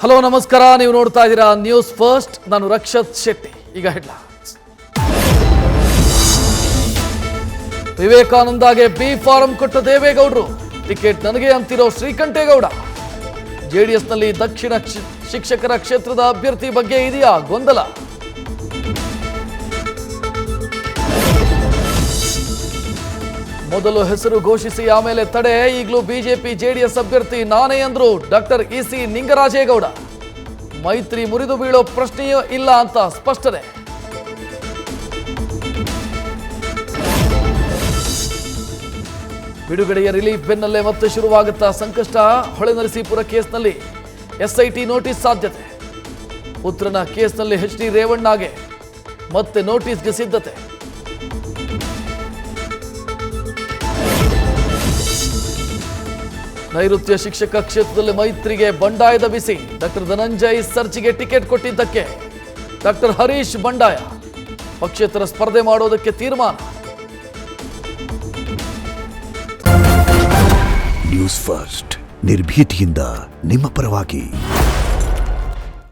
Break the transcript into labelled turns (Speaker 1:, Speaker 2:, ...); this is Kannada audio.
Speaker 1: ಹಲೋ ನಮಸ್ಕಾರ, ನೀವು ನೋಡ್ತಾ ಇದ್ದೀರಾ ನ್ಯೂಸ್ ಫಸ್ಟ್. ನಾನು ರಕ್ಷತ್ ಶೆಟ್ಟಿ. ಈಗ ಹೆಡ್ಲೈನ್ಸ್. ವಿವೇಕಾನಂದಗೆ ಬಿ ಫಾರಂ ಕೊಟ್ಟ ದೇವೇಗೌಡರು, ಟಿಕೆಟ್ ನನಗೆ ಅಂತಿರೋ ಶ್ರೀಕಂಠೇಗೌಡ. ಜೆಡಿಎಸ್ನಲ್ಲಿ ದಕ್ಷಿಣ ಶಿಕ್ಷಕರ ಕ್ಷೇತ್ರದ ಅಭ್ಯರ್ಥಿ ಬಗ್ಗೆ ಇದೆಯಾ ಗೊಂದಲ? ಮೊದಲು ಹೆಸರು ಘೋಷಿಸಿ ಆಮೇಲೆ ತಡೆ, ಈಗಲೂ ಬಿಜೆಪಿ ಜೆಡಿಎಸ್ ಅಭ್ಯರ್ಥಿ ನಾನೇ ಅಂದ್ರು ಡಾಕ್ಟರ್ ಇಸಿ ನಿಂಗರಾಜೇಗೌಡ. ಮೈತ್ರಿ ಮುರಿದು ಬೀಳೋ ಪ್ರಶ್ನೆಯೂ ಇಲ್ಲ ಅಂತ ಸ್ಪಷ್ಟನೆ. ಬಿಡುಗಡೆಯ ರಿಲೀಫ್ ಬೆನ್ನಲ್ಲೇ ಮತ್ತೆ ಶುರುವಾಗುತ್ತಾ ಸಂಕಷ್ಟ. ಹೊಳೆನರಸೀಪುರ ಕೇಸ್ನಲ್ಲಿ ಎಸ್ಐಟಿ ನೋಟಿಸ್ ಸಾಧ್ಯತೆ. ಪುತ್ರನ ಕೇಸ್ನಲ್ಲಿ ಎಚ್ ಡಿ ರೇವಣ್ಣಗೆ ಮತ್ತೆ ನೋಟಿಸ್ಗೆ ಸಿದ್ಧತೆ. ನೈಋತ್ಯ ಶಿಕ್ಷಕ ಕ್ಷೇತ್ರದಲ್ಲಿ ಮೈತ್ರಿಗೆ ಬಂಡಾಯದ ಬಿಸಿ. ಡಾಕ್ಟರ್ ಧನಂಜಯ್ ಸರ್ಜಿಗೆ ಟಿಕೆಟ್ ಕೊಟ್ಟಿದ್ದಕ್ಕೆ ಡಾಕ್ಟರ್ ಹರೀಶ್ ಬಂಡಾಯ. ಪಕ್ಷೇತರ ಸ್ಪರ್ಧೆ ಮಾಡೋದಕ್ಕೆ ತೀರ್ಮಾನ.
Speaker 2: ನ್ಯೂಸ್ ಫಸ್ಟ್, ನಿರ್ಭೀತಿಯಿಂದ ನಿಮ್ಮ ಪರವಾಗಿ.